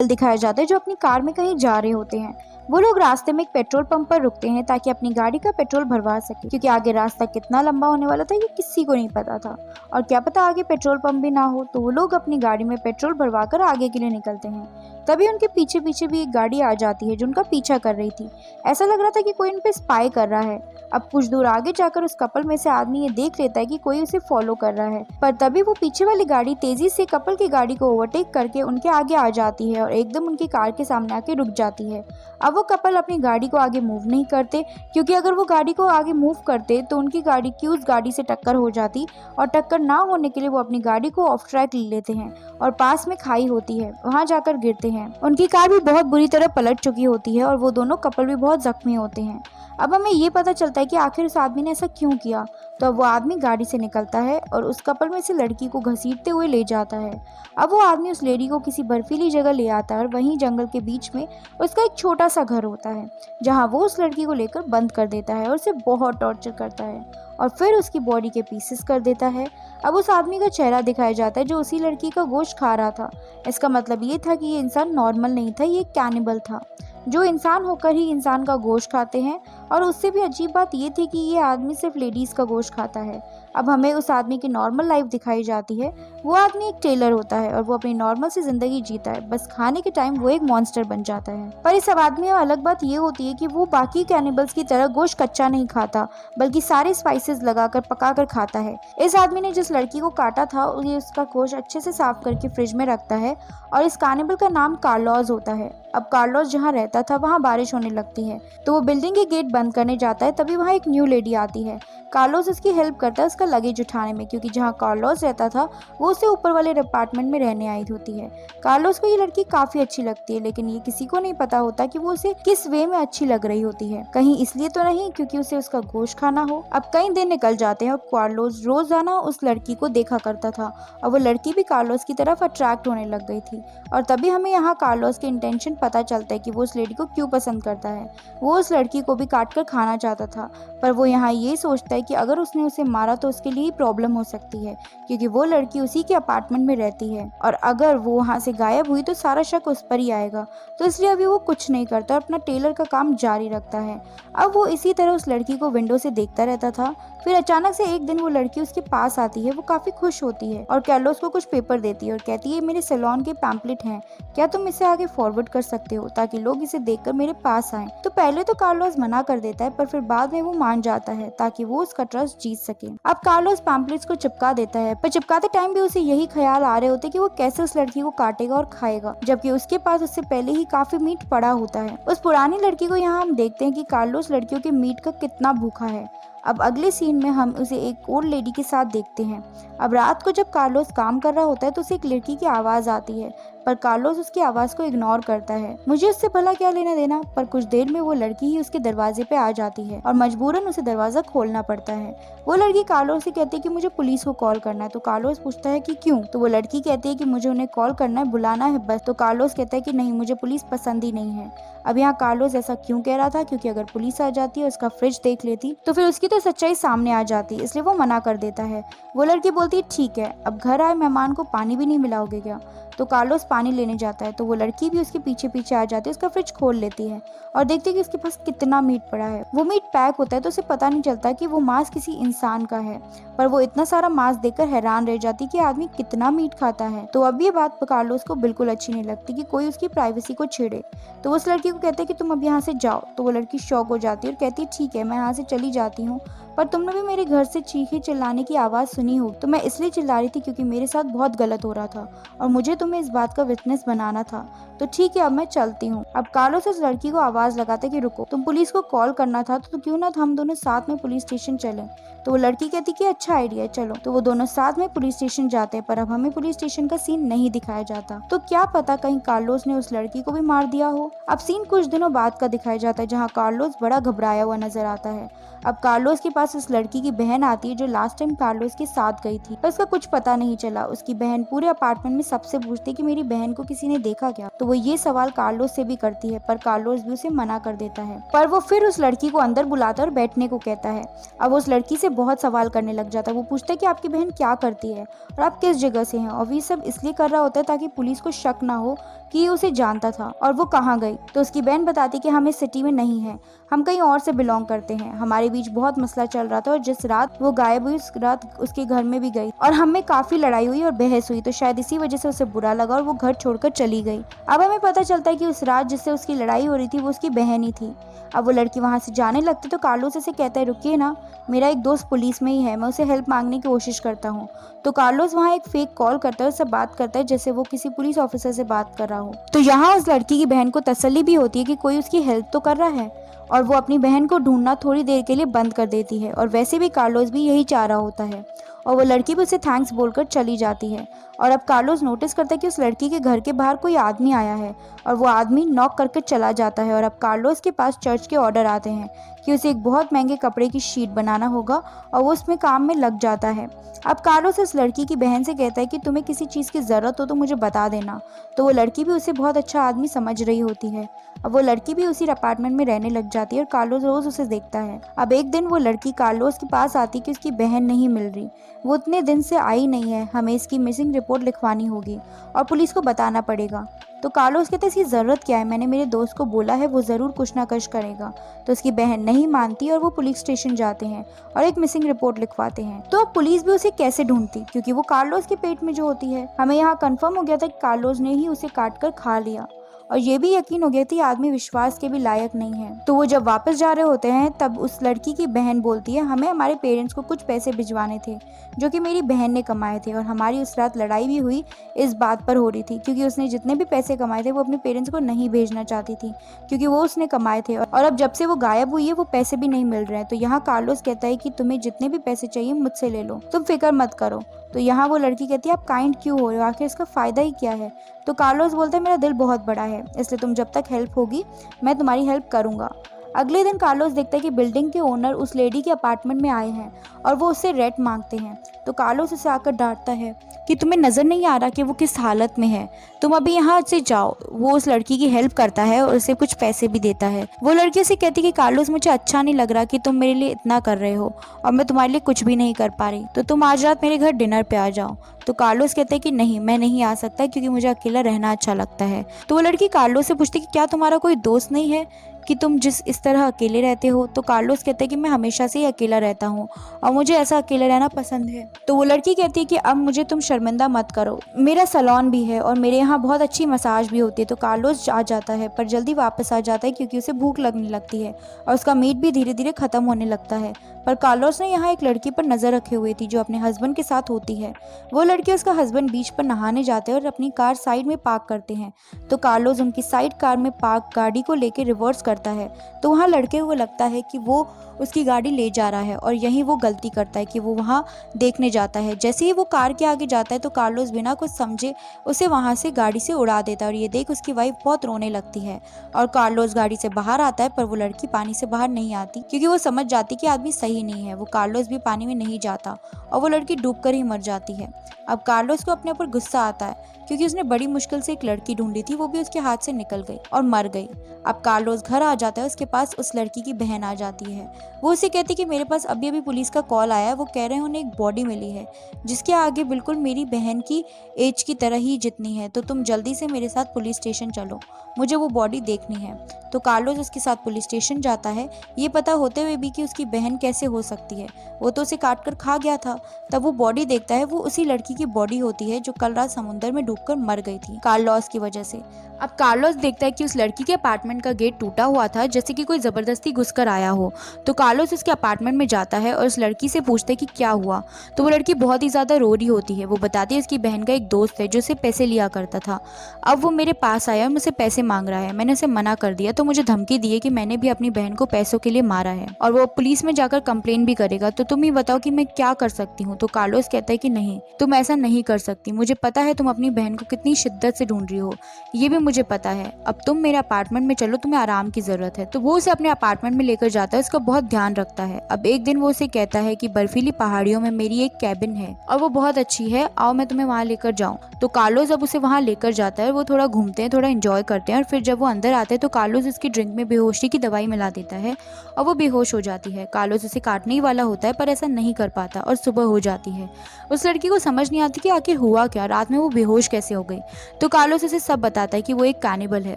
दिखाया जाता है जो अपनी कार में कहीं जा रहे होते हैं। वो लोग रास्ते में एक पेट्रोल पंप पर रुकते हैं ताकि अपनी गाड़ी का पेट्रोल भरवा सके, क्योंकि आगे रास्ता कितना लंबा होने वाला था ये किसी को नहीं पता था। और क्या पता आगे पेट्रोल पंप भी ना हो, तो वो लोग अपनी गाड़ी में पेट्रोल भरवा कर आगे के लिए निकलते हैं। तभी उनके पीछे पीछे भी एक गाड़ी आ जाती है जो उनका पीछा कर रही थी। ऐसा लग रहा था कि कोई उन पे स्पाई कर रहा है। अब कुछ दूर आगे जाकर उस कपल में से आदमी ये देख लेता है कि कोई उसे फॉलो कर रहा है, पर तभी वो पीछे वाली गाड़ी तेजी से कपल की गाड़ी को ओवरटेक करके उनके आगे आ जाती है और एकदम उनकी कार के सामने आके रुक जाती है। अब वो कपल अपनी गाड़ी को आगे मूव नहीं करते, क्योंकि अगर वो गाड़ी को आगे मूव करते तो उनकी गाड़ी की उस गाड़ी से टक्कर हो जाती, और टक्कर ना होने के लिए वो अपनी गाड़ी को ऑफ ट्रैक ले लेते हैं और पास में खाई होती है वहां जाकर गिरते हैं। उनकी कार भी बहुत बुरी तरह पलट चुकी होती है और वो दोनों कपल भी बहुत जख्मी होते हैं। अब हमें ये पता चलता है कि आखिर उस आदमी ने ऐसा क्यों किया। तो अब वो आदमी गाड़ी से निकलता है और उस कपल में से लड़की को घसीटते हुए ले जाता है। अब वो आदमी उस लेडी को किसी बर्फीली जगह ले आता है और वहीं जंगल के बीच में उसका एक छोटा सा घर होता है, जहाँ वो उस लड़की को लेकर बंद कर देता है और उसे बहुत टॉर्चर करता है और फिर उसकी बॉडी के पीसेस कर देता है। अब उस आदमी का चेहरा दिखाया जाता है जो उसी लड़की का गोश्त खा रहा था। इसका मतलब ये था कि ये इंसान नॉर्मल नहीं था, ये कैनिबल था, जो इंसान होकर ही इंसान का गोश्त खाते हैं। और उससे भी अजीब बात ये थी कि ये आदमी सिर्फ लेडीज़ का गोश्त खाता है। अब हमें उस आदमी की नॉर्मल लाइफ दिखाई जाती है। वो आदमी एक टेलर होता है और वो अपनी नॉर्मल सी जिंदगी जीता है, बस खाने के टाइम वो एक मॉन्स्टर बन जाता है। पर इस सब आदमी में अलग बात ये होती है कि वो बाकी कैनिबल्स की तरह गोश्त कच्चा नहीं खाता, बल्कि सारे स्पाइसेस लगाकर पकाकर खाता है। इस आदमी ने जिस लड़की को काटा था ये उसका गोश्त अच्छे से साफ करके फ्रिज में रखता है और इस कैनिबल का नाम कार्लोस होता है। अब कार्लोस जहाँ रहता था वहाँ बारिश होने लगती है, तो वो बिल्डिंग के गेट बंद करने जाता है। तभी वहाँ एक न्यू लेडी आती है। कार्लोस उसकी हेल्प करता है उसका लगेज उठाने में, क्योंकि जहाँ कार्लोस रहता था वो उससे ऊपर वाले अपार्टमेंट में रहने आई होती है। कार्लोस को ये लड़की काफी अच्छी लगती है, लेकिन ये किसी को नहीं पता होता कि वो उसे किस वे में अच्छी लग रही होती है। कहीं इसलिए तो नहीं क्योंकि उसे उसका गोश्त खाना हो। अब कई दिन निकल जाते हैं और कार्लोस रोजाना उस लड़की को देखा करता था और वो लड़की भी कार्लोस की तरफ अट्रैक्ट होने लग गई थी। और तभी हमें यहाँ कार्लोस के इंटेंशन पता चलता है कि वो उस लेडी को क्यों पसंद करता है। वो उस लड़की को भी काट कर खाना चाहता था, पर वो यहाँ ये सोचता है कि अगर उसने उसे मारा तो उसके लिए ही प्रॉब्लम हो सकती है, क्योंकि वो लड़की उसी के अपार्टमेंट में रहती है और अगर वो वहाँ से गायब हुई तो सारा शक उस पर ही आएगा। तो इसलिए अभी वो कुछ नहीं करता और अपना टेलर का काम जारी रखता है। अब वो इसी तरह उस लड़की को विंडो से देखता रहता था। फिर अचानक से एक दिन वो लड़की उसके पास आती है। वो काफी खुश होती है और कार्लोस को कुछ पेपर देती है और कहती है मेरे सैलून के पैम्पलेट हैं, क्या तुम इसे आगे फॉरवर्ड कर सकते हो ताकि लोग इसे देखकर मेरे पास आएं। तो पहले तो कार्लोस मना कर देता है, पर फिर बाद में वो मान जाता है ताकि वो उसका ट्रस्ट जीत सके। अब कार्लोस पैम्पलेट्स को चिपका देता है, पर चिपकाते टाइम भी उसे यही ख्याल आ रहे होते कि वो कैसे उस लड़की को काटेगा और खाएगा, जबकि उसके पास उससे पहले ही काफी मीट पड़ा होता है। उस पुरानी लड़की को यहाँ हम देखते हैं कि कार्लोस लड़कियों के मीट का कितना भूखा है। अब अगले सीन में हम उसे एक ओल्ड लेडी के साथ देखते हैं। अब रात को जब कार्लोस काम कर रहा होता है तो उसे एक लड़की की आवाज आती है, पर कार्लोस उसकी आवाज को इग्नोर करता है। मुझे उससे भला क्या लेना देना, पर कुछ देर में वो लड़की ही उसके दरवाजे पे आ जाती है और मजबूरन उसे दरवाजा खोलना पड़ता है। वो लड़की कार्लोस से कहती है कि मुझे पुलिस को कॉल करना है। तो कार्लोस पूछता है कि क्यों। तो वो लड़की कहती है कि मुझे उन्हें कॉल करना है, बुलाना है बस। तो कार्लोस कहता है कि नहीं, मुझे पुलिस पसंद ही नहीं है। अब यहाँ कार्लोस ऐसा क्यों कह रहा था, क्योंकि अगर पुलिस आ जाती है उसका फ्रिज देख लेती तो फिर उसकी तो सच्चाई सामने आ जाती, इसलिए वो मना कर देता है। वो लड़की बोलती है ठीक है, अब घर आए मेहमान को पानी भी नहीं मिलाओगे क्या। तो कार्लोस पानी लेने जाता है, तो वो लड़की भी उसके पीछे पीछे आ जाती है, उसका फ्रिज खोल लेती है और देखती है कि उसके पास कितना मीट पड़ा है। वो मीट पैक होता है तो उसे पता नहीं चलता कि वो मांस किसी इंसान का है, पर वो इतना सारा मांस देखकर हैरान रह जाती कि आदमी कितना मीट खाता है। तो अब ये बात कार्लोस को बिल्कुल अच्छी नहीं लगती कि कोई उसकी प्राइवेसी को छेड़े। तो उस लड़की को कहते हैं कि तुम अब यहाँ से जाओ। तो वो लड़की शॉक हो जाती है और कहती है ठीक है, मैं यहाँ से चली जाती हूँ, पर तुमने भी मेरे घर से चीखे चिल्लाने की आवाज़ सुनी हो। तो मैं इसलिए चिल्ला रही थी क्योंकि मेरे साथ बहुत गलत हो रहा था और मुझे तुम्हें इस बात का विटनेस बनाना था। तो ठीक है, अब मैं चलती हूँ। अब कार्लोस उस लड़की को आवाज़ लगाते कि रुको, तुम पुलिस को कॉल करना था तो क्यों ना हम दोनों साथ में पुलिस स्टेशन चलें। तो वो लड़की कहती कि अच्छा आइडिया है, चलो। तो वो दोनों साथ में पुलिस स्टेशन जाते हैं, पर अब हमें पुलिस स्टेशन का सीन नहीं दिखाया जाता। तो क्या पता कहीं कार्लोस ने उस लड़की को भी मार दिया हो। अब सीन कुछ दिनों बाद का दिखाया जाता है, जहाँ कार्लोस बड़ा घबराया हुआ नजर आता है। अब कार्लोस के पास पास उस लड़की की बहन आती है जो लास्ट टाइम कार्लोस के साथ गई थी, पर उसका कुछ पता नहीं चला। उसकी बहन पूरे अपार्टमेंट में सबसे पूछती है कि मेरी बहन को किसी ने देखा क्या, तो वो ये सवाल कार्लोस से भी करती है, पर कार्लोस भी उसे मना कर देता है। पर वो फिर उस लड़की को अंदर बुलाता है और बैठने को कहता है। अब उस लड़की से बहुत सवाल करने लग जाता है। वो पूछता है कि आपकी बहन क्या करती है और आप किस जगह से हैं, और ये सब इसलिए कर रहा होता है ताकि पुलिस को शक ना हो कि ये उसे जानता था और वो कहाँ गई। तो उसकी बहन बताती कि हम इस सिटी में नहीं है, हम कहीं और से बिलोंग करते हैं, हमारे बीच बहुत मसला चल रहा था और जिस रात वो गायब हुई उस रात उसके घर में भी गई और हमें काफी लड़ाई हुई और बहस हुई, तो शायद इसी वजह से उसे बुरा लगा और वो घर छोड़कर चली गई। अब हमें पता चलता है कि उस रात जिससे उसकी लड़ाई हो रही थी वो उसकी बहन ही थी। अब वो लड़की वहां से जाने लगती तो कार्लोस उसे कहता है रुकिए ना, मेरा एक दोस्त पुलिस में ही है, मैं उसे हेल्प मांगने की कोशिश करता हूँ। तो कार्लोस वहाँ एक फेक कॉल करता है, उससे बात करता है जैसे वो किसी पुलिस ऑफिसर से बात कर रहा हो। तो यहाँ उस लड़की की बहन को तसल्ली भी होती है कि कोई उसकी हेल्प तो कर रहा है, और वो अपनी बहन को ढूंढना थोड़ी देर के लिए बंद कर देती है। और वैसे भी कार्लोस भी यही चाह रहा होता है और वो लड़की भी उसे थैंक्स बोलकर चली जाती है। और अब कार्लोस नोटिस करता है कि उस लड़की के घर के बाहर कोई आदमी आया है और वो आदमी नॉक करके चला जाता है। और अब कार्लोस के पास चर्च के ऑर्डर आते हैं कि उसे एक बहुत महंगे कपड़े की शीट बनाना होगा और वो उसमें काम में लग जाता है। अब कार्लोस उस लड़की की बहन से कहता है कि तुम्हें किसी चीज़ की ज़रूरत हो तो मुझे बता देना। तो वो लड़की भी उसे बहुत अच्छा आदमी समझ रही होती है। अब वो लड़की भी उसी अपार्टमेंट में रहने लग जाती है और कार्लोस रोज उसे देखता है। अब एक दिन वो लड़की कार्लोस के पास आती कि उसकी बहन नहीं मिल रही, वो इतने दिन से आई नहीं है, हमें इसकी मिसिंग रिपोर्ट लिखवानी होगी और पुलिस को बताना पड़ेगा। तो कार्लोस कहता है इसकी ज़रूरत क्या है, मैंने मेरे दोस्त को बोला है, वो ज़रूर कुछ ना कुछ करेगा। तो उसकी बहन नहीं मानती और वो पुलिस स्टेशन जाते हैं और एक मिसिंग रिपोर्ट लिखवाते हैं। तो अब पुलिस भी उसे कैसे ढूंढती, क्योंकि वो कार्लोस के पेट में जो होती है। हमें यहाँ कंफर्म हो गया था कि कार्लोस ने ही उसे काट कर खा लिया और ये भी यकीन हो गया था आदमी विश्वास के भी लायक नहीं है। तो वो जब वापस जा रहे होते हैं तब उस लड़की की बहन बोलती है हमें हमारे पेरेंट्स को कुछ पैसे भिजवाने थे जो कि मेरी बहन ने कमाए थे, और हमारी उस रात लड़ाई भी हुई इस बात पर हो रही थी क्योंकि उसने जितने भी पैसे कमाए थे वो अपने पेरेंट्स को नहीं भेजना चाहती थी क्योंकि वो उसने कमाए थे, और अब जब से वो गायब हुई है वो पैसे भी नहीं मिल रहे हैं। तो यहाँ कार्लोस कहता है कि तुम्हें जितने भी पैसे चाहिए मुझसे ले लो, तुम फिक्र मत करो। तो यहाँ वो लड़की कहती है आप काइंड क्यों हो रहे हो, आखिर इसका फ़ायदा ही क्या है। तो कार्लोस बोलता है मेरा दिल बहुत बड़ा है, इसलिए तुम जब तक हेल्प होगी मैं तुम्हारी हेल्प करूँगा। अगले दिन कार्लोस देखता है कि बिल्डिंग के ओनर उस लेडी के अपार्टमेंट में आए हैं और वो उससे रेंट मांगते हैं। तो कार्लोस उसे आकर डांटता है कि तुम्हें नज़र नहीं आ रहा कि वो किस हालत में है, तुम अभी यहाँ से जाओ। वो उस लड़की की हेल्प करता है और उसे कुछ पैसे भी देता है। वो लड़की से कहती है कि कार्लोस मुझे अच्छा नहीं लग रहा कि तुम मेरे लिए इतना कर रहे हो और मैं तुम्हारे लिए कुछ भी नहीं कर पा रही, तो तुम आज रात मेरे घर डिनर पे आ जाओ। तो कार्लोस कहता है कि नहीं, मैं नहीं आ सकता क्योंकि मुझे अकेला रहना अच्छा लगता है। तो वो लड़की कार्लोस से पूछती है कि क्या तुम्हारा कोई दोस्त नहीं है कि तुम इस तरह अकेले रहते हो। तो कार्लोस कहता है कि मैं हमेशा से ही अकेला रहता हूँ और मुझे ऐसा अकेले रहना पसंद है। तो वो लड़की कहती है कि अब मुझे तुम शर्मिंदा मत करो, मेरा सैलून भी है और मेरे यहाँ बहुत अच्छी मसाज भी होती है। तो कार्लोस आ जाता है पर जल्दी वापस आ जाता है क्योंकि उसे भूख लगने लगती है और उसका मीट भी धीरे धीरे खत्म होने लगता है। पर कार्लोस ने यहाँ एक लड़की पर नजर रखे हुए थी जो अपने हस्बैंड के साथ होती है। वो लड़की उसका हस्बैंड बीच पर नहाने जाते हैं और अपनी कार साइड में पार्क करते हैं। तो कार्लोस उनकी साइड कार में पार्क गाड़ी को लेकर रिवर्स करता है। तो वहाँ लड़के को लगता है कि वो उसकी गाड़ी ले जा रहा है और यहीं वो गलती करता है कि वो वहाँ देखने जाता है। जैसे ही वो कार के आगे जाता है तो कार्लोस बिना कुछ समझे उसे वहाँ से गाड़ी से उड़ा देता है और ये देख उसकी वाइफ बहुत रोने लगती है और कार्लोस गाड़ी से बाहर आता है। पर वो लड़की पानी से बाहर नहीं आती क्योंकि वो समझ जाती कि आदमी सही नहीं है। वो कार्लोस भी पानी में नहीं जाता और वो लड़की डूबकर ही मर जाती है। अब कार्लोस को अपने ऊपर गुस्सा आता है क्योंकि उसने बड़ी मुश्किल से एक लड़की ढूंढी थी, वो भी उसके हाथ से निकल गई और मर गई। अब कार्लोस घर आ जाता है, उसके पास उस लड़की की बहन आ जाती है। वो उसे कहती कि मेरे पास अभी अभी पुलिस का कॉल आया है, वो कह रहे हैं उन्हें एक बॉडी मिली है जिसके आगे बिल्कुल मेरी बहन की एज की तरह ही जितनी है, तो तुम जल्दी से मेरे साथ पुलिस स्टेशन चलो, मुझे वो बॉडी देखनी है। तो कार्लोस उसके साथ पुलिस स्टेशन जाता है, ये पता होते हुए भी कि उसकी बहन कैसे हो सकती है, वो तो उसे काट कर खा गया था। तब वो बॉडी देखता है, वो उसी लड़की की बॉडी होती है जो कल रात समुद्र में डूबकर मर गई थी कार्लोस की वजह से। अब कार्लोस देखता है कि उस लड़की के अपार्टमेंट का गेट टूटा हुआ था जैसे कि कोई जबरदस्ती घुसकर आया हो। तो कार्लोस उसके अपार्टमेंट में जाता है और उस लड़की से पूछता है कि क्या हुआ। तो वो लड़की बहुत ही ज्यादा रो रही होती है। वो बताती है उसकी बहन का एक दोस्त है जो उसे पैसे लिया करता था, अब वो मेरे पास आया और मुझसे पैसे मांग रहा है, मैंने उसे मना कर दिया तो मुझे धमकी दी है कि मैंने भी अपनी बहन को पैसों के लिए मारा है और वो पुलिस में जाकर कंप्लेन भी करेगा, तो तुम ही बताओ कि मैं क्या कर सकती हूँ। तो कार्लोस कहता है कि नहीं, तुम ऐसा नहीं कर सकती, मुझे पता है तुम अपनी बहन को कितनी शिद्दत से ढूंढ रही हो, ये भी मुझे पता है। अब तुम मेरे अपार्टमेंट में चलो, तुम्हें आराम की जरूरत है। तो वो उसे अपने अपार्टमेंट में लेकर जाता है, उसका बहुत ध्यान रखता है। अब एक दिन वो उसे कहता है कि बर्फीली पहाड़ियों में मेरी एक कैबिन है और वो बहुत अच्छी है, आओ मैं तुम्हें वहाँ लेकर जाऊँ। तो कार्लोस अब उसे वहाँ लेकर जाता है। वो थोड़ा घूमते हैं, थोड़ा एंजॉय करते हैं और फिर जब वो अंदर आते हैं तो कार्लोस उसकी ड्रिंक में बेहोशी की दवाई मिला देता है और वो बेहोश हो जाती है। कार्लोस उसे काटने ही वाला होता है पर ऐसा नहीं कर पाता और सुबह हो जाती है। उस लड़की को समझ नहीं आती कि आखिर हुआ क्या, रात में वो बेहोश कैसे हो गई। तो कार्लोस उसे सब बताता है कि वो एक कैनिबल है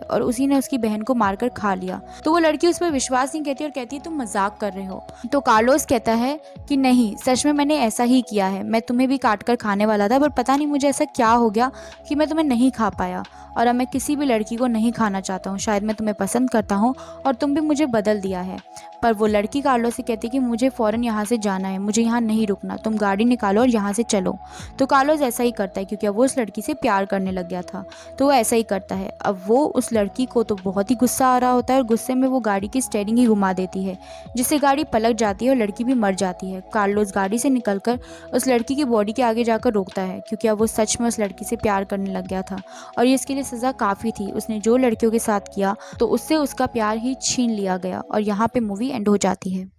और उसी ने उसकी बहन को मारकर खा लिया। तो वो लड़की उस पर विश्वास नहीं करती और कहती है तुम मजाक कर रहे हो। तो कार्लोस कहता है कि नहीं, सच में मैंने ऐसा ही किया है, मैं तुम्हें भी काट कर खाने वाला था पर पता नहीं मुझे ऐसा क्या हो गया कि मैं तुम्हें नहीं खा पाया और अब मैं किसी भी लड़की को नहीं खाना चाहता हूँ। शायद मैं तुम्हें पसंद करता हूँ और तुम भी मुझे बदल दिया है। पर वो लड़की कार्लोस से कहती है कि मुझे फ़ौरन यहाँ से जाना है, मुझे यहाँ नहीं रुकना, तुम गाड़ी निकालो और यहाँ से चलो। तो कार्लोस ऐसा ही करता है क्योंकि अब वो उस लड़की से प्यार करने लग गया था। तो वो ऐसा ही करता है। अब वो उस लड़की को तो बहुत ही गुस्सा आ रहा होता है और गुस्से में वो गाड़ी की स्टीयरिंग ही घुमा देती है, जिससे गाड़ी पलट जाती है और लड़की भी मर जाती है। कार्लोस गाड़ी से निकलकर उस लड़की की बॉडी के आगे जाकर रोकता है क्योंकि अब वो सच में उस लड़की से प्यार करने लग गया था और ये इसके लिए सज़ा काफ़ी थी। उसने जो लड़कियों के साथ किया तो उससे उसका प्यार ही छीन लिया गया और यहाँ पे मूवी एंड हो जाती है।